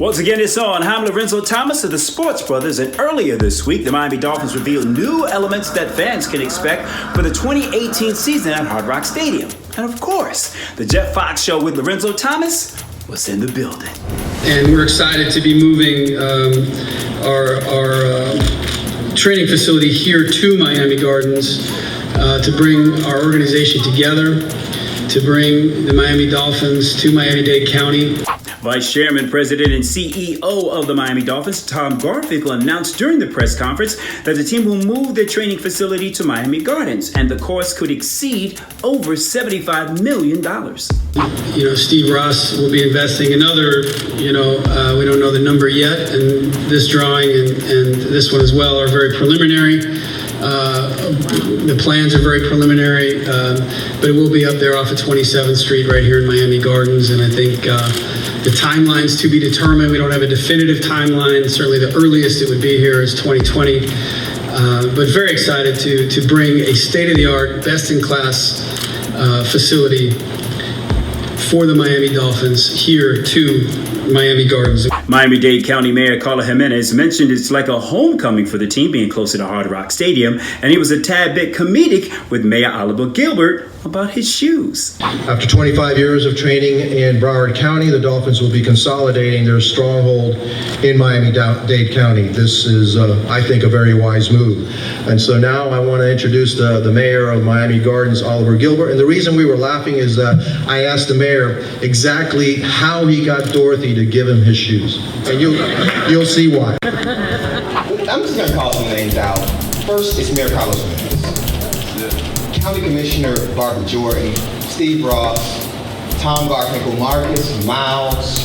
Once again, it's on. I'm Lorenzo Thomas of the Sports Brothers, and earlier this week, the Miami Dolphins revealed new elements that fans can expect for the 2018 season at Hard Rock Stadium. And of course, the Jeff Fox Show with Lorenzo Thomas was in the building. And we're excited to be moving our training facility here to Miami Gardens to bring our organization together, to bring the Miami Dolphins to Miami-Dade County. Vice Chairman, President, and CEO of the Miami Dolphins, Tom Garfinkel, announced during the press conference that the team will move their training facility to Miami Gardens, and the cost could exceed over $75 million. Steve Ross will be investing another, we don't know the number yet, and this drawing and this one as well are very preliminary. The plans are very preliminary, but it will be up there off of 27th Street right here in Miami Gardens, and I think the timeline's to be determined. We don't have a definitive timeline. Certainly the earliest it would be here is 2020, but very excited to bring a state-of-the-art, best-in-class facility for the Miami Dolphins here to Miami Gardens. Miami-Dade County Mayor Carla Jimenez mentioned it's like a homecoming for the team being closer to Hard Rock Stadium, and he was a tad bit comedic with Mayor Oliver Gilbert about his shoes. After 25 years of training in Broward County, the Dolphins will be consolidating their stronghold in Miami-Dade County. This is, I think, a very wise move. And so now I want to introduce the mayor of Miami Gardens, Oliver Gilbert. And the reason we were laughing is that I asked the mayor exactly how he got Dorothy to give him his shoes. And you'll see why. I'm just going to call some names out. First, it's Mayor Carlos Jimenez. County Commissioner Barbara Jordan, Steve Ross, Tom Garfinkel, Marcus, Miles,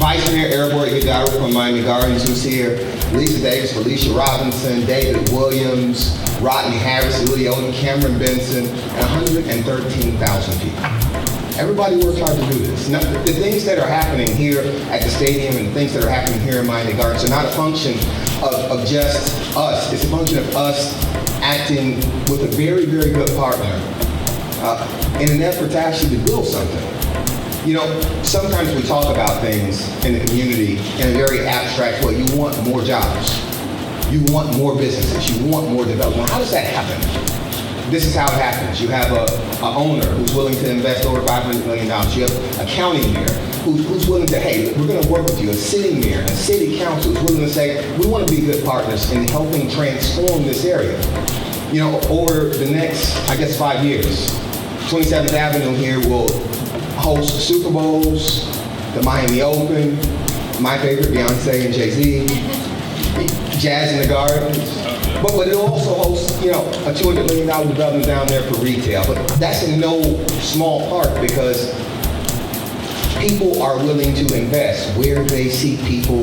Vice Mayor Airborne Hidalgo from Miami Gardens, who's here, Lisa Davis, Felicia Robinson, David Williams, Rodney Harris, Lee Odom, Cameron Benson, and 113,000 people. Everybody works hard to do this. Now, the things that are happening here at the stadium and the things that are happening here in Miami Gardens are not a function of just us. It's a function of us acting with a very, very good partner in an effort to actually build something. Sometimes we talk about things in the community in a very abstract way. You want more jobs. You want more businesses. You want more development. How does that happen? This is how it happens. You have a owner who's willing to invest over $500 million. You have a county mayor who's willing to, hey, we're going to work with you. A city mayor, a city council who's willing to say, we want to be good partners in helping transform this area. Over the next, 5 years, 27th Avenue here will host Super Bowls, the Miami Open, my favorite, Beyonce and Jay-Z, Jazz in the Gardens. But it'll also host, a $200 million development down there for retail. But that's in no small part because people are willing to invest where they see people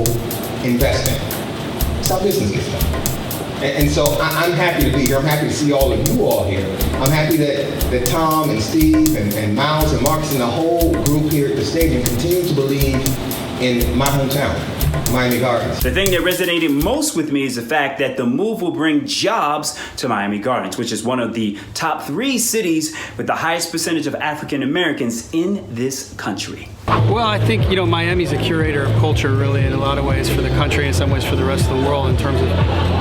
investing. It's how business gets done. And so I'm happy to be here. I'm happy to see all of you all here. I'm happy that Tom and Steve and Miles and Marcus and the whole group here at the stadium continue to believe in my hometown, Miami Gardens. The thing that resonated most with me is the fact that the move will bring jobs to Miami Gardens, which is one of the top 3 cities with the highest percentage of African Americans in this country. Well, I think, Miami's a curator of culture, really, in a lot of ways for the country, in some ways for the rest of the world, in terms of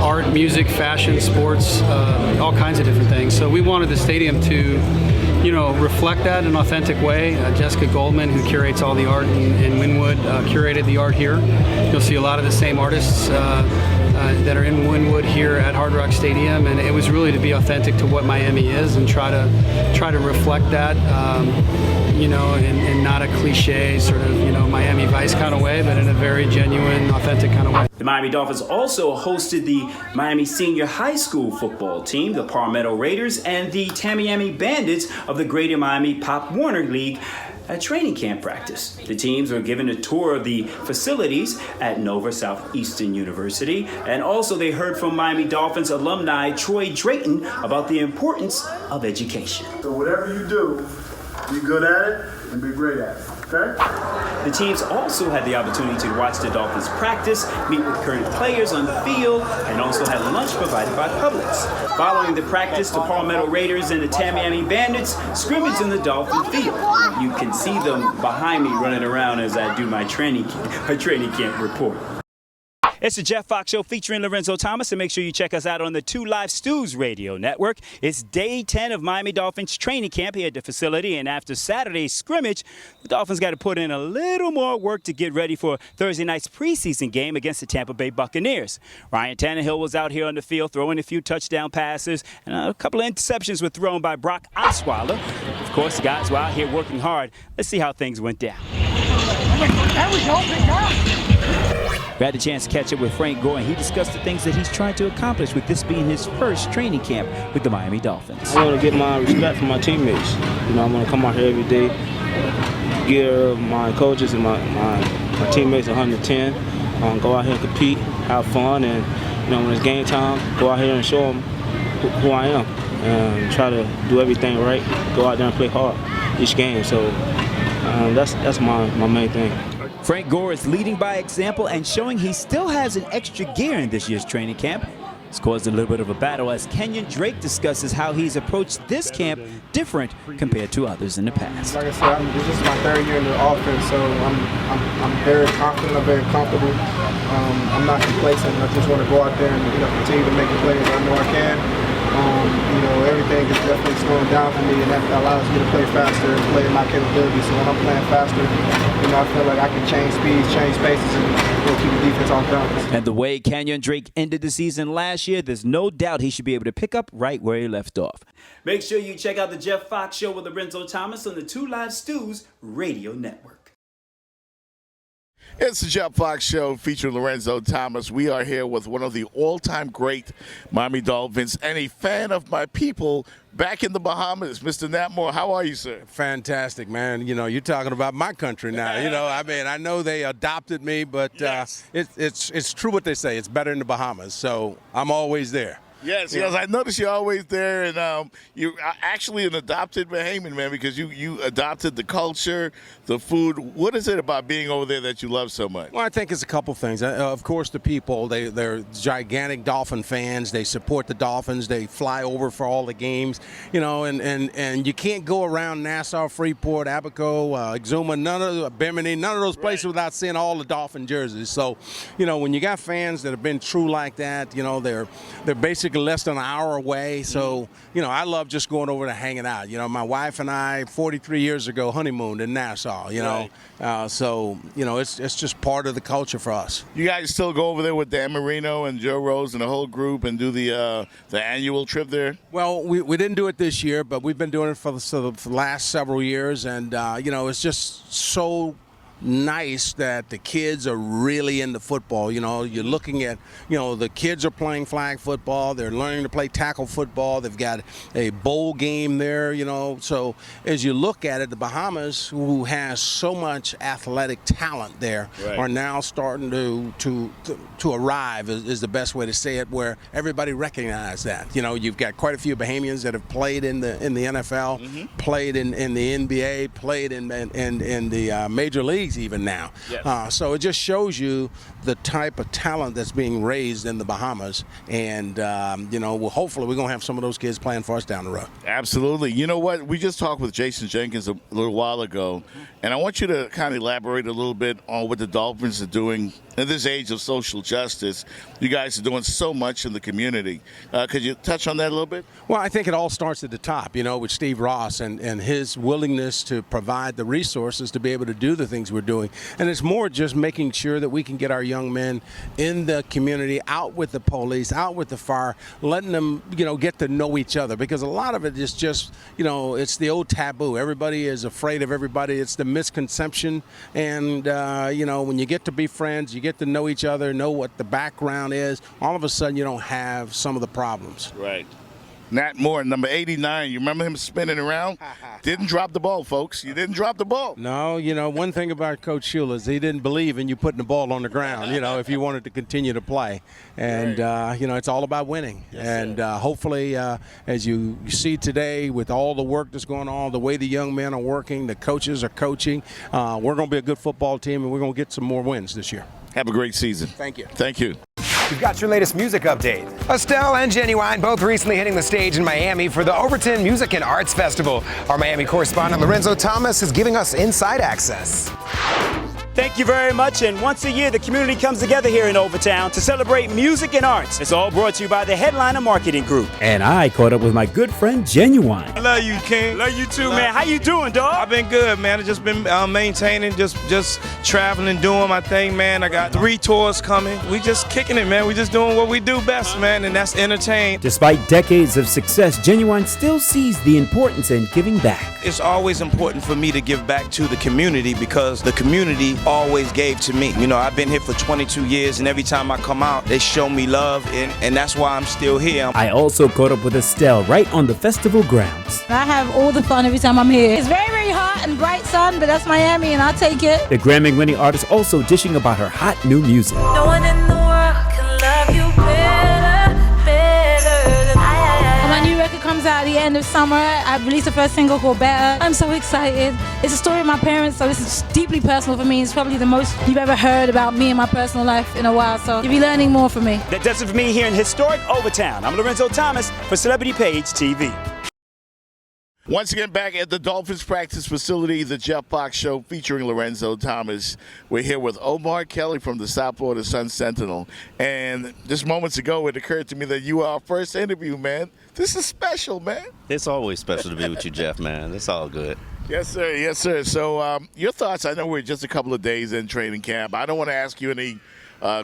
art, music, fashion, sports, all kinds of different things. So we wanted the stadium to, reflect that in an authentic way. Jessica Goldman, who curates all the art in Wynwood, curated the art here. You'll see a lot of the same artists that are in Wynwood here at Hard Rock Stadium, and it was really to be authentic to what Miami is and try to reflect that, in not a cliche sort of, Miami Vice kind of way, but in a very genuine, authentic kind of way. The Miami Dolphins also hosted the Miami Senior High School football team, the Palmetto Raiders, and the Tamiami Bandits of the Greater Miami Pop Warner League at training camp practice. The teams were given a tour of the facilities at Nova Southeastern University, and also they heard from Miami Dolphins alumni Troy Drayton about the importance of education. So whatever you do, be good at it and be great at it. The teams also had the opportunity to watch the Dolphins practice, meet with current players on the field, and also had lunch provided by Publix. Following the practice, the Palmetto Raiders and the Tamiami Bandits scrimmaged in the Dolphin field. You can see them behind me running around as I do my training camp report. It's the Jeff Fox Show featuring Lorenzo Thomas, and make sure you check us out on the 2 Live Stews radio network. It's day 10 of Miami Dolphins training camp here at the facility, and after Saturday's scrimmage, the Dolphins got to put in a little more work to get ready for Thursday night's preseason game against the Tampa Bay Buccaneers. Ryan Tannehill was out here on the field throwing a few touchdown passes, and a couple of interceptions were thrown by Brock Osweiler. Of course, the guys were out here working hard. Let's see how things went down. There we go, big guy. We had a chance to catch up with Frank Gore, and he discussed the things that he's trying to accomplish with this being his first training camp with the Miami Dolphins. I want to get my respect from my teammates. I want to come out here every day, give my coaches and my teammates 110, go out here and compete, have fun, and when it's game time, go out here and show them who I am, and try to do everything right, go out there and play hard each game. So that's my main thing. Frank Gore is leading by example and showing he still has an extra gear in this year's training camp. It's caused a little bit of a battle as Kenyon Drake discusses how he's approached this camp different compared to others in the past. Like I said, this is my 3rd year in the offense, so I'm very confident, I'm very comfortable. I'm not complacent. I just want to go out there and continue to make the plays I know I can. Everything is definitely slowing down for me, and that allows me to play faster and play my capabilities. So when I'm playing faster, I feel like I can change speeds, change spaces, and keep the defense off balance. And the way Kenyon Drake ended the season last year, there's no doubt he should be able to pick up right where he left off. Make sure you check out the Jeff Fox Show with Lorenzo Thomas on the 2 Live Stews radio network. It's the Jeff Fox Show featuring Lorenzo Thomas. We are here with one of the all-time great Miami Dolphins and a fan of my people back in the Bahamas, Mr. Natmore. How are you, sir? Fantastic, man. You're talking about my country now. I know they adopted me, but yes. It's true what they say. It's better in the Bahamas, so I'm always there. Yes, I noticed you're always there, and you're actually an adopted Bahamian, man, because you adopted the culture, the food. What is it about being over there that you love so much? Well, I think it's a couple things. Of course, the people, they're gigantic Dolphin fans. They support the Dolphins. They fly over for all the games, and you can't go around Nassau, Freeport, Abaco, Exuma, Bimini, none of those places without seeing all the Dolphin jerseys. So, when you got fans that have been true like that, they're basically less than an hour away. So, I love just going over and hanging out. My wife and I, 43 years ago, honeymooned in Nassau, so, it's just part of the culture for us. You guys still go over there with Dan Marino and Joe Rose and the whole group and do the annual trip there? Well, we didn't do it this year, but we've been doing it for the last several years. And, it's just so nice that the kids are really into football. You're looking at, the kids are playing flag football. They're learning to play tackle football. They've got a bowl game there, So as you look at it, the Bahamas, who has so much athletic talent there, are now starting to arrive, is the best way to say it, where everybody recognizes that. You've got quite a few Bahamians that have played in the NFL, played in the NBA, played in the major leagues even now. Yes. So it just shows you the type of talent that's being raised in the Bahamas. And, hopefully we're going to have some of those kids playing for us down the road. Absolutely. You know what? We just talked with Jason Jenkins a little while ago, and I want you to kind of elaborate a little bit on what the Dolphins are doing in this age of social justice. You guys are doing so much in the community. Could you touch on that a little bit? Well, I think it all starts at the top, with Steve Ross and his willingness to provide the resources to be able to do the things we're doing. And it's more just making sure that we can get our young men in the community, out with the police, out with the fire, letting them, get to know each other. Because a lot of it is just, it's the old taboo. Everybody is afraid of everybody. It's the misconception. And, when you get to be friends, you get to know each other, know what the background is, all of a sudden you don't have some of the problems. Right. Nat Moore, number 89. You remember him spinning around? Didn't drop the ball, folks. You didn't drop the ball. No, one thing about Coach Shula is he didn't believe in you putting the ball on the ground, if you wanted to continue to play. And, it's all about winning. And hopefully, as you see today with all the work that's going on, the way the young men are working, the coaches are coaching, we're going to be a good football team, and we're going to get some more wins this year. Have a great season. Thank you. Thank you. We've got your latest music update. Estelle and Genuine both recently hitting the stage in Miami for the Overton Music and Arts Festival. Our Miami correspondent Lorenzo Thomas is giving us inside access. Thank you very much. And once a year, the community comes together here in Overtown to celebrate music and arts. It's all brought to you by the Headliner Marketing Group. And I caught up with my good friend Genuine. I love you, King. Love you too, man. How you doing, dog? I've been good, man. I've just been maintaining, just traveling, doing my thing, man. I got 3 tours coming. We just kicking it, man. We just doing what we do best, man, and that's entertain. Despite decades of success, Genuine still sees the importance in giving back. It's always important for me to give back to the community because the community always gave to me. I've been here for 22 years, and every time I come out, they show me love, and that's why I'm still here. I also caught up with Estelle right on the festival grounds. I have all the fun every time I'm here. It's very, very hot and bright sun, but that's Miami, and I'll take it. The Grammy-winning artist also dishing about her hot new music. No one in the world can love you better than I am. My new record comes out at the end of summer. I released the first single called Better. I'm so excited. It's a story of my parents, so this is deeply personal for me. It's probably the most you've ever heard about me and my personal life in a while, so you'll be learning more from me. That does it for me here in historic Overtown. I'm Lorenzo Thomas for Celebrity Page TV. Once again, back at the Dolphins practice facility, the Jeff Fox Show featuring Lorenzo Thomas. We're here with Omar Kelly from the South Florida Sun-Sentinel. And just moments ago, it occurred to me that you were our first interview, man. This is special, man. It's always special to be with you, Jeff, man. It's all good. Yes, sir. Yes, sir. So your thoughts, I know we're just a couple of days in training camp. I don't want to ask you any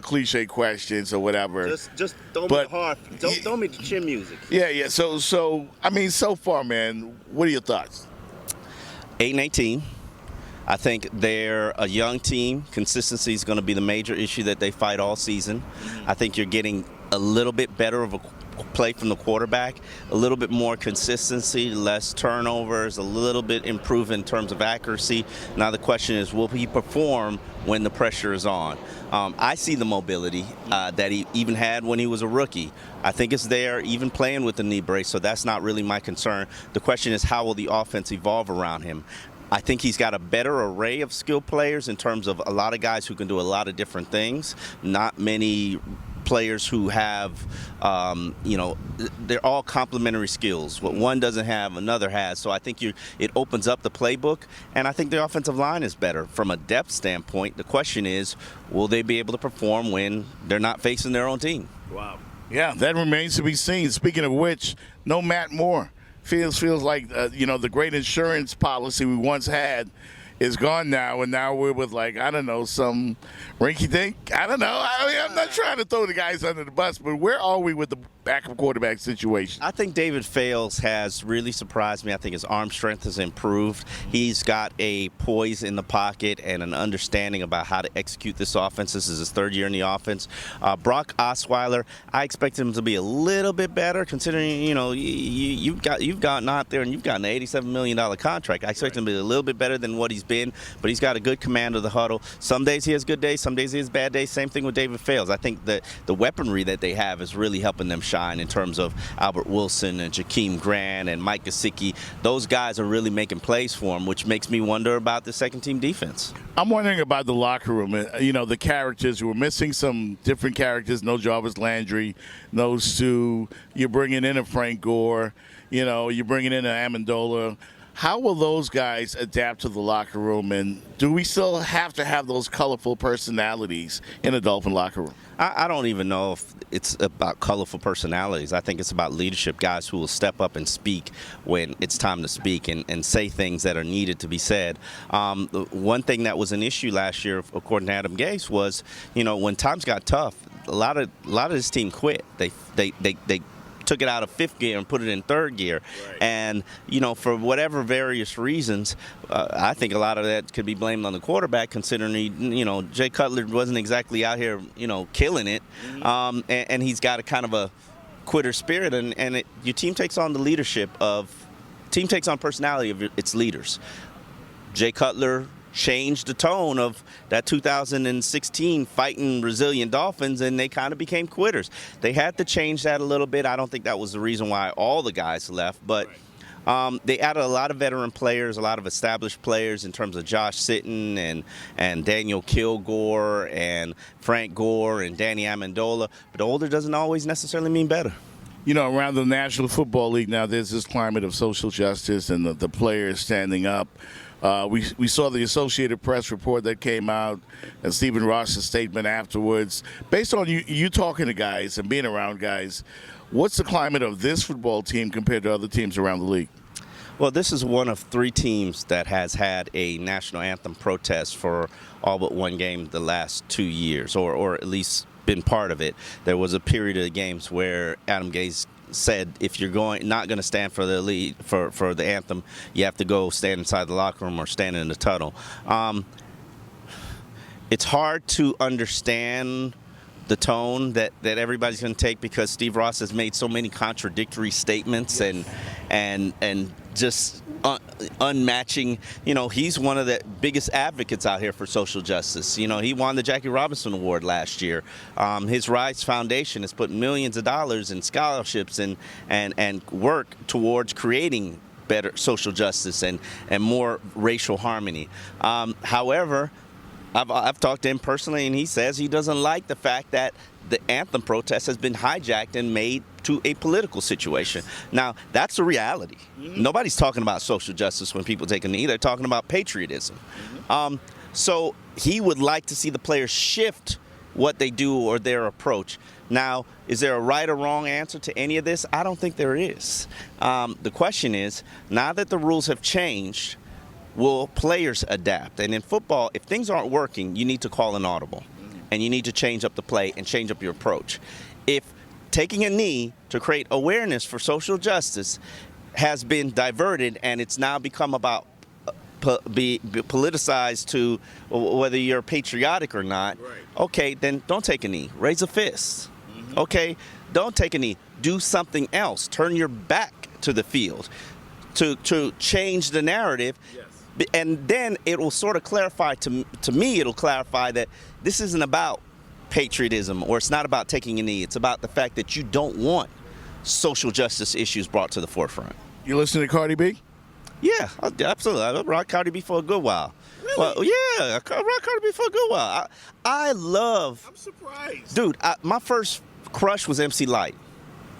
cliche questions or whatever. Just don't make it hard. Don't make the chin music. Yeah. So I mean, so far, man, what are your thoughts? 8-18. I think they're a young team. Consistency is going to be the major issue that they fight all season. I think you're getting a little bit better of a play from the quarterback, a little bit more consistency, less turnovers, a little bit improved in terms of accuracy. Now the question is, will he perform when the pressure is on? I see the mobility that he even had when he was a rookie. I think it's there, even playing with the knee brace, so that's not really my concern. The question is, how will the offense evolve around him? I think he's got a better array of skill players in terms of a lot of guys who can do a lot of different things. Not many players who have, they're all complementary skills. What one doesn't have, another has. So I think it opens up the playbook, and I think the offensive line is better. From a depth standpoint, the question is, will they be able to perform when they're not facing their own team? Wow. Yeah, that remains to be seen. Speaking of which, no Matt Moore. Feels like, the great insurance policy we once had is gone now, and now we're with, some rinky-dink. I don't know. I'm not trying to throw the guys under the bus, but where are we with the backup quarterback situation? I think David Fales has really surprised me. I think his arm strength has improved. He's got a poise in the pocket and an understanding about how to execute this offense. This is his 3rd year in the offense. Brock Osweiler, I expect him to be a little bit better, considering you've gotten out there and you've got an $87 million contract. I expect him to be a little bit better than what he's been, but he's got a good command of the huddle. Some days he has good days, some days he has bad days. Same thing with David Fales. I think that the weaponry that they have is really helping them shine in terms of Albert Wilson and Jakeem Grant and Mike Gesicki. Those guys are really making plays for him, which makes me wonder about the second-team defense. I'm wondering about the locker room. The characters. We're missing some different characters. No Jarvis Landry, no Sue. You're bringing in a Frank Gore. You're bringing in an Amendola. How will those guys adapt to the locker room, and do we still have to have those colorful personalities in a Dolphin locker room? I don't even know if it's about colorful personalities. I think it's about leadership, guys who will step up and speak when it's time to speak and say things that are needed to be said. One thing that was an issue last year, according to Adam Gase, was, when times got tough, a lot of this team quit. They took it out of 5th gear and put it in 3rd gear. Right. And, for whatever various reasons, I think a lot of that could be blamed on the quarterback, considering Jay Cutler wasn't exactly out here, killing it. Mm-hmm. And he's got a kind of a quitter spirit, and your team takes on personality of its leaders. Jay Cutler changed the tone of that 2016 fighting resilient Dolphins, and they kind of became quitters. They had to change that a little bit. I don't think that was the reason why all the guys left, but they added a lot of veteran players, a lot of established players in terms of Josh Sitton and Daniel Kilgore and Frank Gore and Danny Amendola, but older doesn't always necessarily mean better. You know, around the National Football League now, there's this climate of social justice and the players standing up. We saw the Associated Press report that came out and Stephen Ross's statement afterwards. Based on you talking to guys and being around guys, what's the climate of this football team compared to other teams around the league? Well, this is one of 3 teams that has had a national anthem protest for all but one game the last 2 years, or at least been part of it. There was a period of the games where Adam Gase said, if you're not going to stand for the lead for the anthem, you have to go stand inside the locker room or stand in the tunnel. It's hard to understand the tone that everybody's going to take because Steve Ross has made so many contradictory statements and just unmatching. You know, he's one of the biggest advocates out here for social justice. You know, he won the Jackie Robinson Award last year. His Rise Foundation has put millions of dollars in scholarships and work towards creating better social justice and more racial harmony. However, I've talked to him personally, and he says he doesn't like the fact that the anthem protest has been hijacked and made to a political situation. Now, that's a reality. Nobody's talking about social justice when people take a knee. They're talking about patriotism. So he would like to see the players shift what they do or their approach. Now, is there a right or wrong answer to any of this? I don't think there is. The question is, now that the rules have changed, will players adapt? And in football, if things aren't working, you need to call an audible. And you need to change up the play and change up your approach. If taking a knee to create awareness for social justice has been diverted and it's now become about be politicized to whether you're patriotic or not, okay, then don't take a knee. Raise a fist. Okay, don't take a knee. Do something else. Turn your back to the field to change the narrative. And then it will sort of clarify, to me, it'll clarify that this isn't about patriotism or it's not about taking a knee. It's about the fact that you don't want social justice issues brought to the forefront. You listen to Cardi B? Yeah, absolutely. I rock Cardi B for a good while. Really? Well, yeah, I rock Cardi B for a good while. I love... I'm surprised. Dude, my first crush was MC Lyte.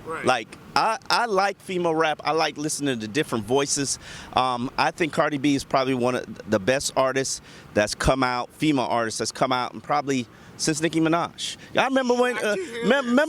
Right. Like, I like female rap. I like listening to different voices. I think Cardi B is probably one of the best artists that's come out, female artists that's come out, and probably since Nicki Minaj. I remember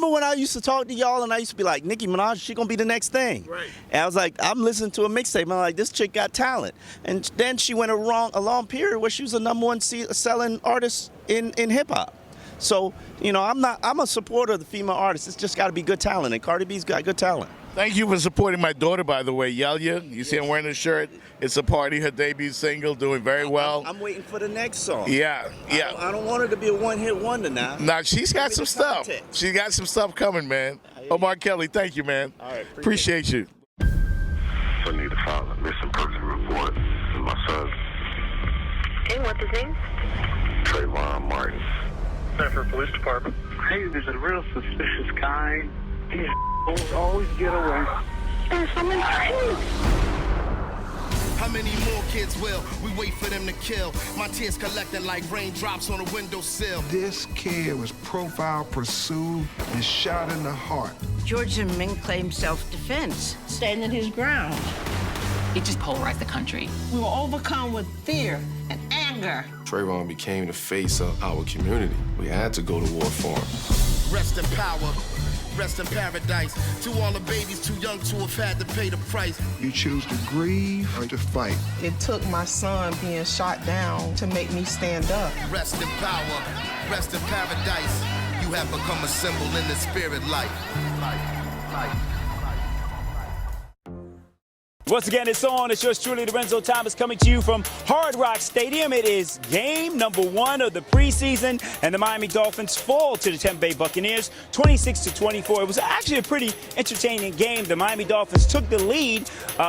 when I used to talk to y'all and I used to be like, Nicki Minaj, she gonna be the next thing. Right. And I was like, I'm listening to a mixtape, and I'm like, this chick got talent. And then she went a long period where she was a #1 selling artist in hip hop. So, you know, I'm a supporter of the female artists. It's just got to be good talent, and Cardi B's got good talent. Thank you for supporting my daughter, by the way, Yelia. You see I'm wearing a shirt. It's a party, her debut single, doing very well. I'm waiting for the next song. Yeah. I don't want her to be a one-hit wonder now. Nah, she's got some stuff. She got some stuff coming, man. Omar Kelly, thank you, man. All right, appreciate you. I need to file a missing person report with my son. Hey, what's his name? Trayvon Martin. Sanford Police Department. Hey, there's a real suspicious guy. These always get away. There's someone trying. How many more kids will we wait for them to kill? My tears collecting like raindrops on a windowsill. This kid was profiled, pursued, and shot in the heart. George Zimmerman claimed self-defense, standing his ground. It just polarized the country. We were overcome with fear and anger. Trayvon became the face of our community. We had to go to war for him. Rest in power, rest in paradise. To all the babies too young to have had to pay the price. You choose to grieve or to fight. It took my son being shot down to make me stand up. Rest in power, rest in paradise. You have become a symbol in the spirit life. Once again, it's on. It's yours truly, Lorenzo Thomas, coming to you from Hard Rock Stadium. It is game number 1 of the preseason, and the Miami Dolphins fall to the Tampa Bay Buccaneers 26-24. It was actually a pretty entertaining game. The Miami Dolphins took the lead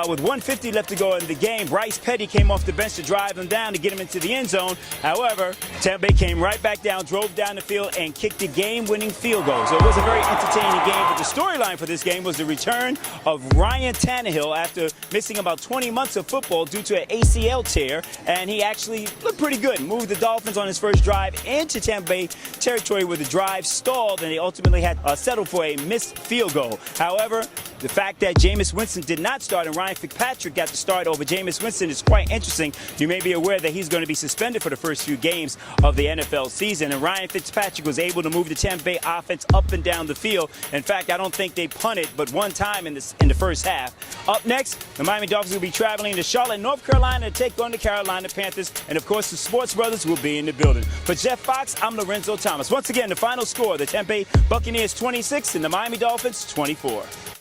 with 1:50 left to go in the game. Bryce Petty came off the bench to drive them down to get him into the end zone. However, Tampa Bay came right back down, drove down the field, and kicked the game-winning field goal. So it was a very entertaining game, but the storyline for this game was the return of Ryan Tannehill after missing about 20 months of football due to an ACL tear, and he actually looked pretty good. Moved the Dolphins on his first drive into Tampa Bay territory where the drive stalled, and they ultimately had settled for a missed field goal. However, the fact that Jameis Winston did not start and Ryan Fitzpatrick got the start over Jameis Winston is quite interesting. You may be aware that he's going to be suspended for the first few games of the NFL season, and Ryan Fitzpatrick was able to move the Tampa Bay offense up and down the field. In fact, I don't think they punted but one time in the first half. Up next, the Miami Dolphins will be traveling to Charlotte, North Carolina to take on the Carolina Panthers, and of course the Sports Brothers will be in the building. For Jeff Fox, I'm Lorenzo Thomas. Once again, the final score, the Tampa Bay Buccaneers 26 and the Miami Dolphins 24.